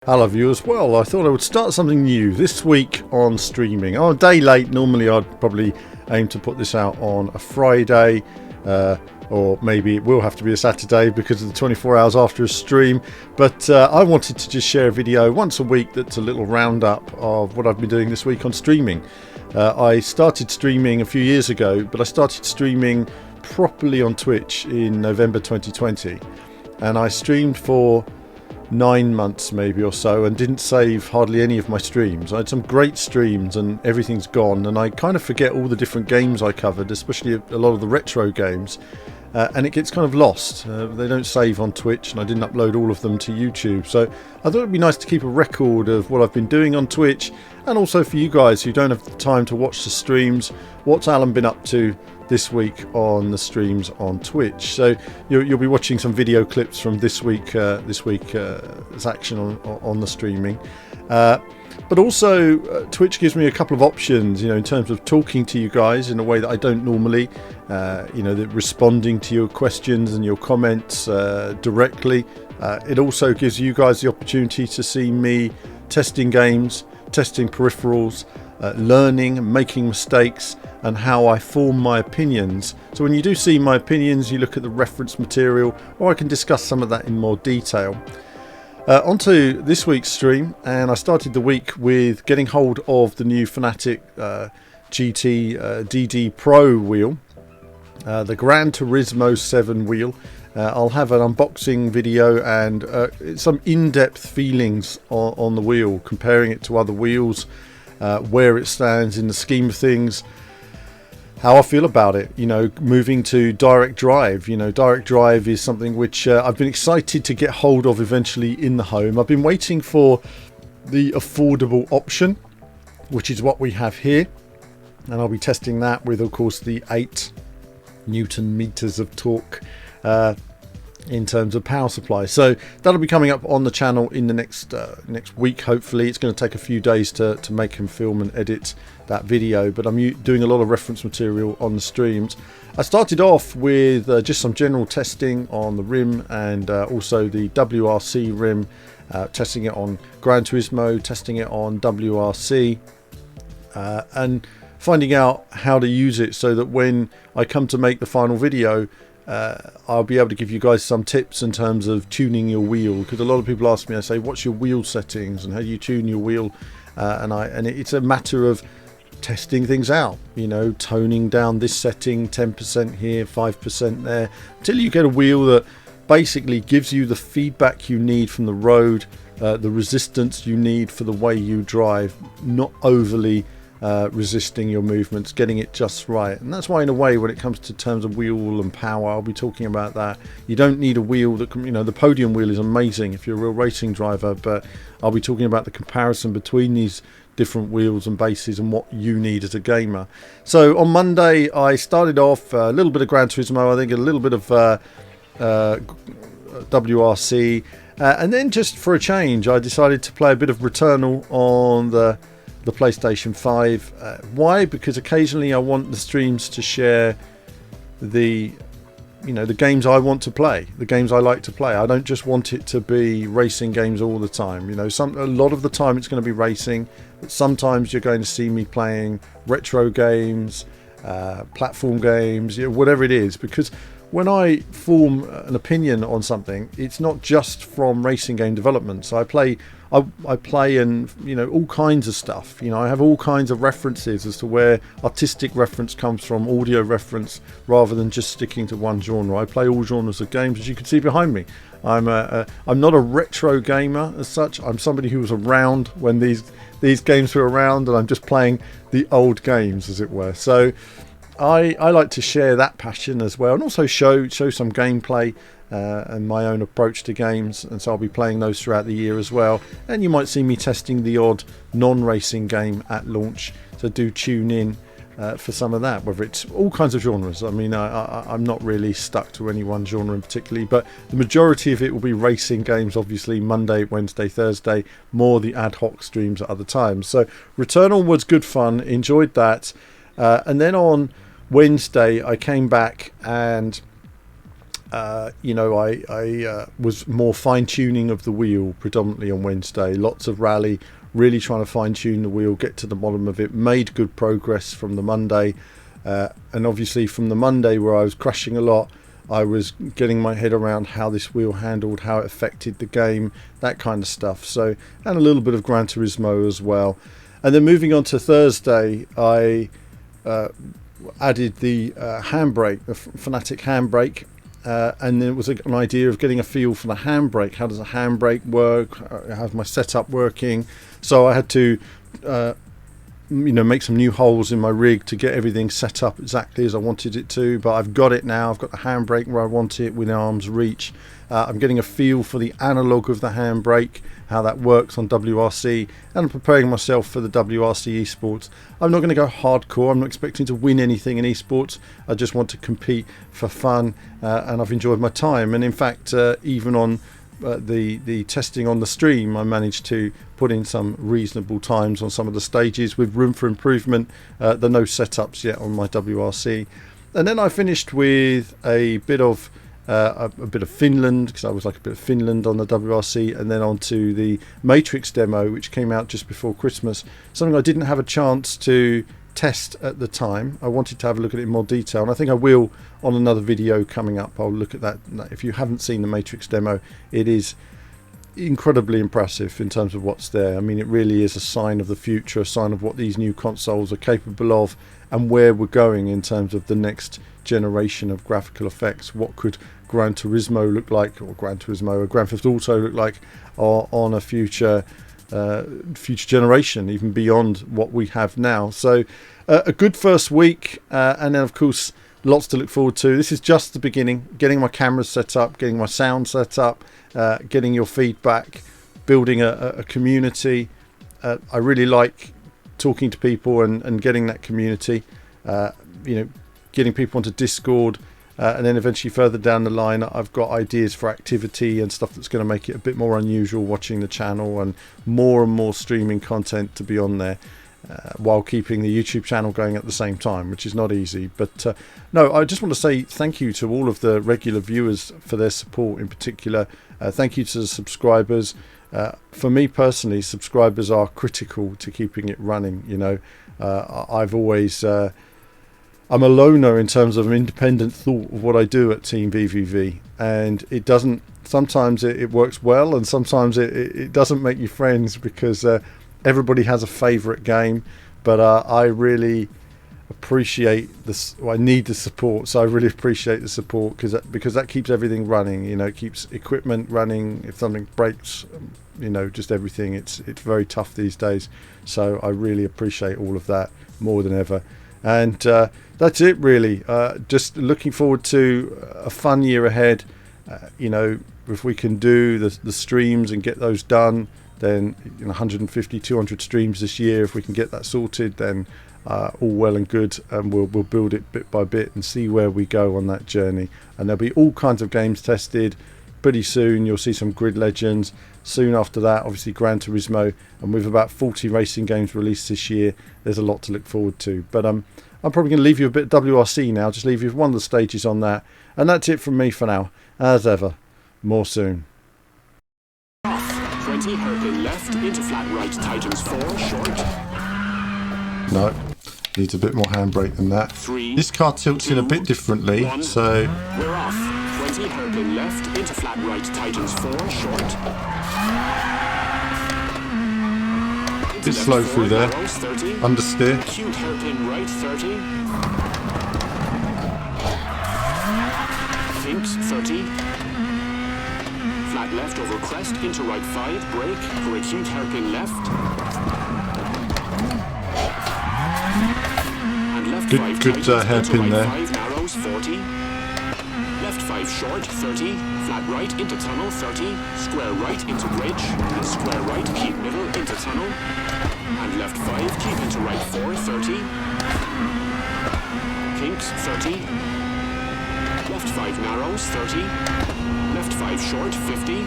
Hello viewers, well I thought I would start something new this week on streaming. I'm a day late. Normally I'd probably aim to put this out on a Friday, or maybe it will have to be a Saturday because of the 24 hours after a stream, but I wanted to just share a video once a week that's a little roundup of what I've been doing this week on streaming. I started streaming a few years ago, but I started streaming properly on Twitch in November 2020, and I streamed for 9 months maybe or so and didn't save hardly any of my streams. I had some great streams and everything's gone, and I kind of forget all the different games I covered, especially a lot of the retro games, and it gets kind of lost. They don't save on Twitch, and I didn't upload all of them to YouTube, so I thought it'd be nice to keep a record of what I've been doing on Twitch, and also for you guys who don't have the time to watch the streams, what's Alan been up to this week on the streams on Twitch. So you'll be watching some video clips from this week's action on the streaming, but also Twitch gives me a couple of options, in terms of talking to you guys in a way that I don't normally, responding to your questions and your comments directly. It also gives you guys the opportunity to see me testing games, testing peripherals, learning, making mistakes, and how I form my opinions. So when you do see my opinions, you look at the reference material, or I can discuss some of that in more detail. Onto this week's stream, and I started the week with getting hold of the new Fnatic GT DD Pro wheel, the Gran Turismo 7 wheel. I'll have an unboxing video and some in-depth feelings on the wheel, comparing it to other wheels, where it stands in the scheme of things, how I feel about it, moving to direct drive. Direct drive is something which I've been excited to get hold of eventually in the home. I've been waiting for the affordable option, which is what we have here, and I'll be testing that with, of course, the 8 Newton meters of torque in terms of power supply. So that'll be coming up on the channel in the next week. Hopefully, it's going to take a few days to make and film and edit that video, but I'm doing a lot of reference material on the streams. I started off with just some general testing on the rim, and also the WRC rim, testing it on Gran Turismo, testing it on WRC, and finding out how to use it so that when I come to make the final video, I'll be able to give you guys some tips in terms of tuning your wheel, because a lot of people ask me, I say, what's your wheel settings and how do you tune your wheel, and it's a matter of testing things out, toning down this setting 10% here, 5% there, until you get a wheel that basically gives you the feedback you need from the road, the resistance you need for the way you drive, not overly resisting your movements, getting it just right. And that's why, in a way, when it comes to terms of wheel and power, I'll be talking about that. You don't need a wheel that can, the podium wheel is amazing if you're a real racing driver, but I'll be talking about the comparison between these different wheels and bases and what you need as a gamer. So on Monday I started off a little bit of Gran Turismo, I think a little bit of WRC, and then just for a change I decided to play a bit of Returnal on the PlayStation 5. Why? Because occasionally I want the streams to share the games I want to play, the games I like to play. I don't just want it to be racing games all the time. A lot of the time it's going to be racing, but sometimes you're going to see me playing retro games, platform games, whatever it is, because when I form an opinion on something, it's not just from racing game development. So I play and all kinds of stuff. I have all kinds of references as to where artistic reference comes from, audio reference, rather than just sticking to one genre. I play all genres of games, as you can see behind me. I'm not a retro gamer as such. I'm somebody who was around when these games were around, and I'm just playing the old games, as it were. So I like to share that passion as well, and also show some gameplay and my own approach to games, and so I'll be playing those throughout the year as well. And you might see me testing the odd non-racing game at launch, so do tune in for some of that, whether it's all kinds of genres. I mean, I'm not really stuck to any one genre in particular, but the majority of it will be racing games, obviously Monday, Wednesday, Thursday, more the ad hoc streams at other times. So Returnal was good fun, enjoyed that, and then on Wednesday I came back and you know, I was more fine-tuning of the wheel predominantly on Wednesday. Lots of rally, really trying to fine-tune the wheel, get to the bottom of it. Made good progress from the Monday, and obviously from the Monday where I was crashing a lot, I was getting my head around how this wheel handled, how it affected the game, that kind of stuff. So, and a little bit of Gran Turismo as well. And then moving on to Thursday, I added the handbrake, the Fanatic handbrake. And then it was an idea of getting a feel for the handbrake. How does a handbrake work? How's my setup working? So I had to, you know, make some new holes in my rig to get everything set up exactly as I wanted it to. But I've got it now. I've got the handbrake where I want it, within arm's reach. I'm getting a feel for the analog of the handbrake, how that works on WRC, and I'm preparing myself for the WRC esports. I'm not going to go hardcore. I'm not expecting to win anything in esports. I just want to compete for fun, and I've enjoyed my time. And in fact, even on the testing on the stream, I managed to put in some reasonable times on some of the stages with room for improvement. There are no setups yet on my WRC. And then I finished with a bit of Finland, because I was like a bit of Finland on the WRC, and then on to the Matrix demo, which came out just before Christmas. Something I didn't have a chance to test at the time. I wanted to have a look at it in more detail, and I think I will on another video coming up. I'll look at that. If you haven't seen the Matrix demo, it is incredibly impressive in terms of what's there. I mean, it really is a sign of the future, a sign of what these new consoles are capable of, and where we're going in terms of the next generation of graphical effects. What could Gran Turismo look like, or Gran Theft Auto look like, on a future generation, even beyond what we have now. So a good first week, and then of course lots to look forward to. This is just the beginning, getting my cameras set up, getting my sound set up, getting your feedback, building a community. I really like talking to people and getting that community, you know, getting people onto Discord, and then eventually further down the line I've got ideas for activity and stuff that's going to make it a bit more unusual watching the channel, and more streaming content to be on there, while keeping the YouTube channel going at the same time, which is not easy. But no, I just want to say thank you to all of the regular viewers for their support in particular. Thank you to the subscribers. For me personally, subscribers are critical to keeping it running. You know, I've always I'm a loner in terms of an independent thought of what I do at Team VVV, and it doesn't, sometimes it works well, and sometimes it doesn't make you friends, because everybody has a favourite game. But I really appreciate this. I need the support, so I really appreciate the support, because that keeps everything running. You know, it keeps equipment running. If something breaks, you know, just everything. It's very tough these days, so I really appreciate all of that more than ever. And that's it really. Just looking forward to a fun year ahead. You know, if we can do the streams and get those done, then 150, 200 streams this year, if we can get that sorted, then all well and good, and we'll build it bit by bit and see where we go on that journey. And there'll be all kinds of games tested pretty soon. You'll see some Grid Legends. Soon after that, obviously Gran Turismo, and with about 40 racing games released this year, there's a lot to look forward to. But I'm probably going to leave you a bit of WRC now, just leave you with one of the stages on that. And that's it from me for now. As ever, more soon. 20, hairpin left, into flat right, tightens 4, short. No, needs a bit more handbrake than that. 3, this car tilts 2, in a bit differently, 1, so... We're off. 20, hairpin left, into flat right, tightens 4, short. A bit slow through there. Understeer. Acute hairpin right, 30. Thinks 30. Flat left over crest, into right 5, brake, for acute hairpin left. And left 5 good hairpin right there. 5 narrows, 40. Left 5 short, 30. Flat right into tunnel, 30. Square right into bridge. And square right, keep middle into tunnel. And left 5, keep into right 4, 30. Kinks, 30. Left 5 narrows, 30. Left 5 short, 50.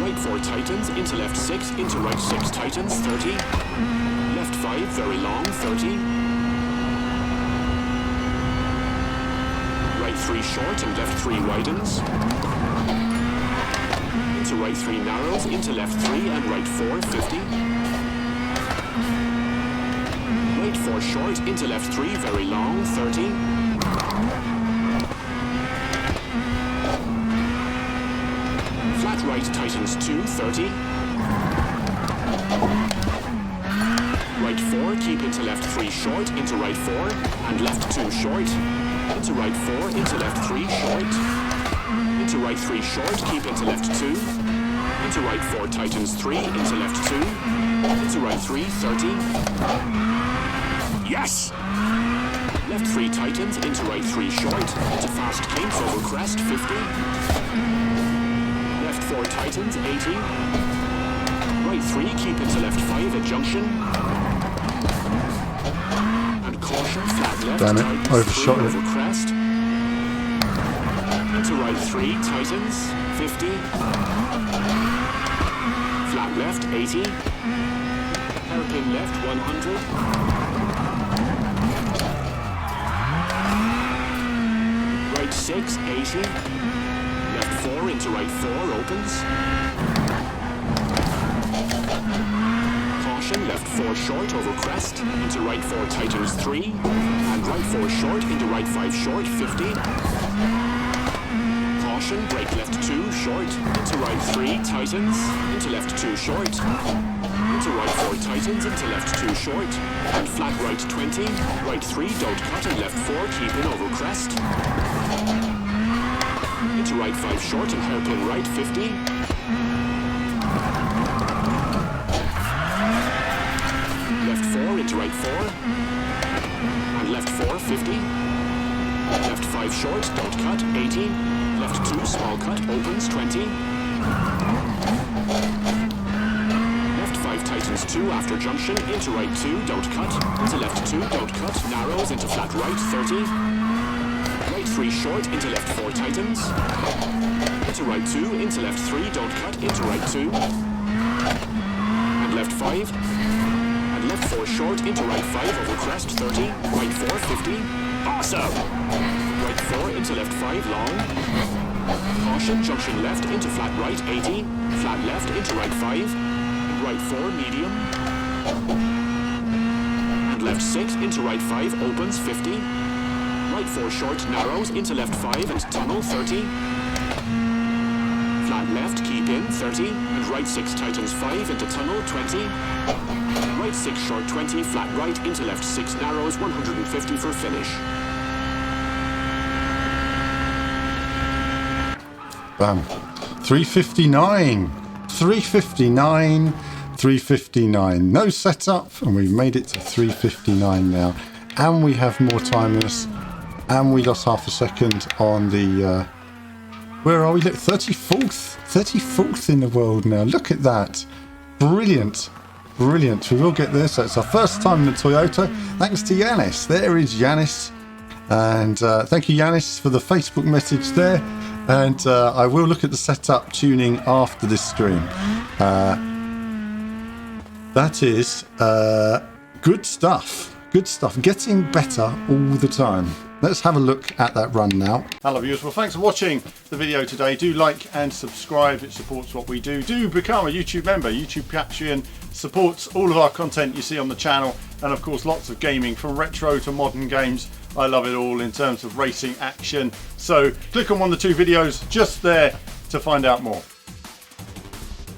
Right 4 tightens, into left 6, into right 6 tightens, 30. Left 5 very long, 30. right 3 short and left 3 widens. Into right 3 narrows, into left 3 and right 4, 50. Right 4 short, into left 3, very long, 30. Flat right tightens 2, 30. Right 4, keep into left 3 short, into right 4, and left 2 short. Into right 4, into left 3 short. Into right 3 short, keep into left 2. Into right 4 tightens 3, into left 2. Into right 3, 30. Yes! Left 3 tightens, into right 3 short. Into fast kinks over crest, 50. Left 4 tightens, 80. Right 3, keep into left 5 at junction. And caution, flat left, damn it, tightens overshot it. over crest. Into right 3, tightens, 50. Flat left, 80. Hairpin left, 100. Right 6, 80. Left 4 into right 4, opens. Caution, left 4 short over crest. Into right 4 tightens 3. And right 4 short into right 5 short, 50. Caution, brake left 2 short. Into right 3 tightens. Into left 2 short. Into right 4 tightens, into left 2 short. And flat right 20. Right 3 don't cut and left 4 keep in over crest. Into right 5 short and hairpin right 50. Left 4 into right 4. And left 4, 50. Left 5 short, don't cut, 80. Left 2 small cut, opens 20. Left 5 tightens 2 after junction, into right 2, don't cut. Into left 2, don't cut, narrows into flat right 30. Right 3 short, into left 4 tightens. Into right 2, into left 3, don't cut, into right 2. And left 5. And left 4 short, into right 5 over crest 30. Right 4, 50. Awesome! Right 4 into left 5 long. Caution, junction left into flat right 80. Flat left into right 5. Right 4 medium. And left 6 into right 5 opens 50. Right 4 short narrows into left 5 and tunnel 30. Flat left keep in 30. And right 6 tightens 5 into tunnel 20. Right 6 short 20, flat right into left 6 narrows 150 for finish. Bam. 359. 359. 359. No setup, and we've made it to 359 now. And we have more time in us. And we lost half a second on the... where are we? Look, 34th. 34th in the world now. Look at that. Brilliant. Brilliant. We will get there. So it's our first time in the Toyota. Thanks to Yanis. There is Yanis. And thank you, Yanis, for the Facebook message there. And I will look at the setup tuning after this stream. That is good stuff. Good stuff. Getting better all the time. Let's have a look at that run now. Hello viewers, well thanks for watching the video today. Do like and subscribe, it supports what we do. Do become a YouTube member. YouTube Patreon supports all of our content you see on the channel, and of course lots of gaming from retro to modern games. I love it all in terms of racing action. So click on one of the 2 videos just there to find out more.